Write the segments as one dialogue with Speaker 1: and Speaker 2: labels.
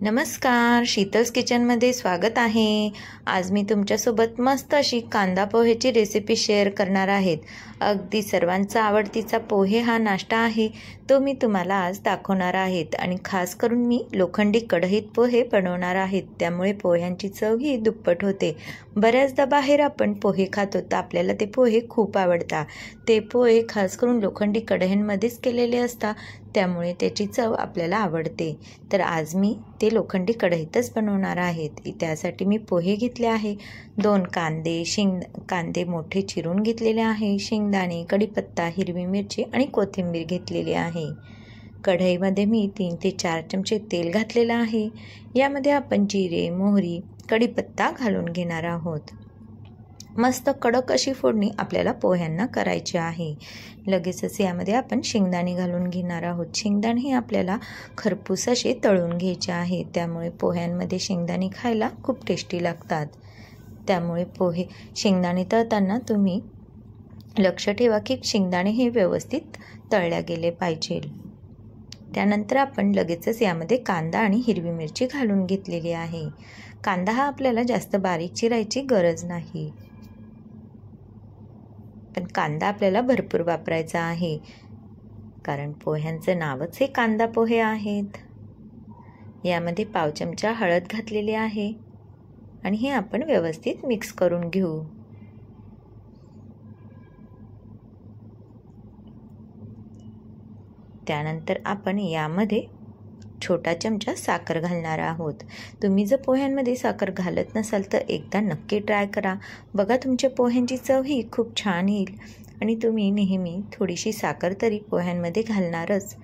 Speaker 1: नमस्कार, शीतल्स किचनमध्ये स्वागत आहे। आज मी तुमच्यासोबत मस्त अशी कांदा पोहेची रेसिपी शेअर करणार आहेत। अगदी सर्वांचा आवडतीचा पोहे हा नाश्ता आहे, तो मी तुम्हाला आज दाखवणार आहेत आणि खास करून मी लोखंडी कढईत पोहे बनवणार आहेत, त्यामुळे पोह्यांची चव ही दुप्पट होते। बऱ्याचदा बाहेर आपण पोहे खातो तर आपल्याला ते पोहे खूप आवडतात। ते पोहे खास करून लोखंडी कढईंमध्येच केलेले असतात, त्यामुळे त्याची चव आपल्याला आवडते। तर आज मी ते लोखंडी कढईतच बनवणार आहेत। त्यासाठी मी पोहे घेतले आहे, 2 कांदे मोठे चिरून घेतलेले आहे, शेंगदाणे, कढीपत्ता, हिरवी मिरची आणि कोथिंबीर घेतलेली आहे। कढईमध्ये मी 3 ते 4 चमचे तेल घातलेलं आहे। यामध्ये आपण जिरे, मोहरी, कढीपत्ता घालून घेणार आहोत। मस्त कडक अशी फोडणी आपल्याला पोह्यांना करायची आहे। लगेचच यामध्ये आपण शेंगदाणे घालून घेणार आहोत। शेंगदाणे हे आपल्याला खरपूस असे तळून घ्यायचे आहे, त्यामुळे पोह्यांमध्ये शेंगदाणे खायला खूप टेस्टी लागतात। त्यामुळे शेंगदाणे तळताना तुम्ही लक्ष ठेवा की शेंगदाणे हे व्यवस्थित तळले गेले पाहिजे। त्यानंतर आपण लगेचच यामध्ये कांदा आणि हिरवी मिरची घालून घेतलेली आहे। कांदा हा आपल्याला जास्त बारीक चिरायची गरज नाही, पण कांदा आपल्याला भरपूर वापरायचा आहे, कारण पोह्यांचं नावच हे कांदा पोहे आहेत। यामध्ये पाव चमचा हळद घातलेली आहे आणि हे आपण व्यवस्थित मिक्स करून घेऊ। त्यानंतर आपण यामध्ये छोटा चमचा साखर घालणार आहोत। तुम्ही जर पोह्यांमध्ये साखर घालत नसाल तर एकदा नक्की ट्राय करा, बघा तुमच्या पोह्यांची चव ही खूप छान येईल। आणि तुम्ही नेहमी थोडीशी साखर तरी पोह्यांमध्ये घालणारच।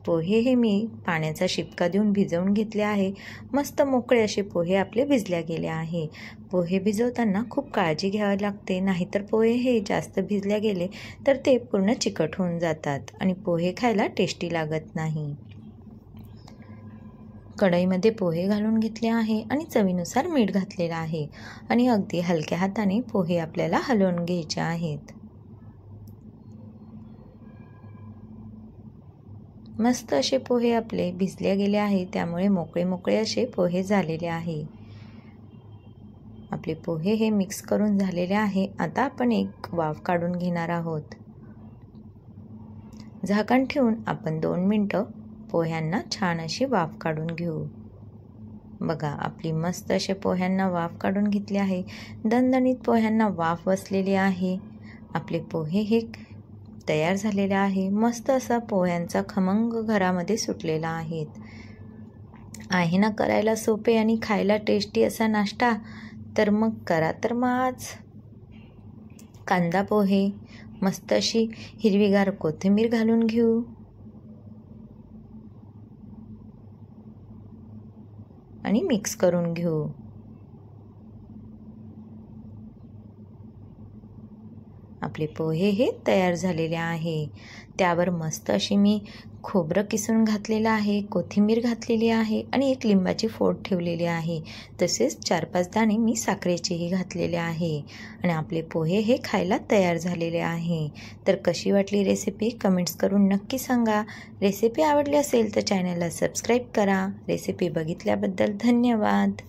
Speaker 1: पोहे हे मी पाण्याचा शिपका देऊन भिजवून घेतले आहे। मस्त मोकळे असे पोहे आपले भिजले गेले आहे। पोहे भिजवताना खूप काळजी घ्यावी लागते, नाहीतर पोहे हे जास्त भिजले गेले तर ते पूर्ण चिकट होऊन जातात आणि पोहे खायला टेस्टी लागत नाही। कढईमध्ये पोहे घालून घेतले आहे आणि चवीनुसार मीठ घातलेलं आहे आणि अगदी हलक्या हाताने पोहे आपल्याला हलवून घ्यायचे आहेत। मस्त असे पोहे आपले भिजले गेले आहे, त्यामुळे मोकळे असे पोहे झालेले आहे। आपले पोहे हे मिक्स करून झालेले आहे। आता आपण एक वाफ काढून घेणार आहोत। झाकण ठेवून आपण 2 मिनिटं पोह्यांना छान अशी वाफ काढून घेऊ। बघा आपली मस्त असे पोह्यांना वाफ काढून घेतली आहे। दणदणीत पोह्यांना वाफ बसलेली आहे। आपले पोहे हे तयार झालेले आहे। मस्त असा पोह्यांचा खमंग घरामध्ये सुटलेला आहे ना करायला सोपे आणि खायला टेस्टी असा नाश्ता। तर मग करा तर मग आज कांदा पोहे। मस्त अशी हिरवीगार कोथिंबीर घालून घेऊ आणि मिक्स करून घेऊ। आपले पोहे हे तयार झालेले आहे। त्यावर मस्त अशी मी खोबरं किसून घातलेलं आहे, कोथिंबीर घातलेली आहे आणि एक लिंबाची फोड ठेवलेली आहे। तसेच 4-5 दाणे मी साखरेचेही घातलेले आहे आणि आपले पोहे हे खायला तयार झालेले आहे। तर कशी वाटली रेसिपी कमेंट्स करून नक्की सांगा। रेसिपी आवडली असेल तर चॅनलला सबस्क्राईब करा। रेसिपी बघितल्याबद्दल धन्यवाद।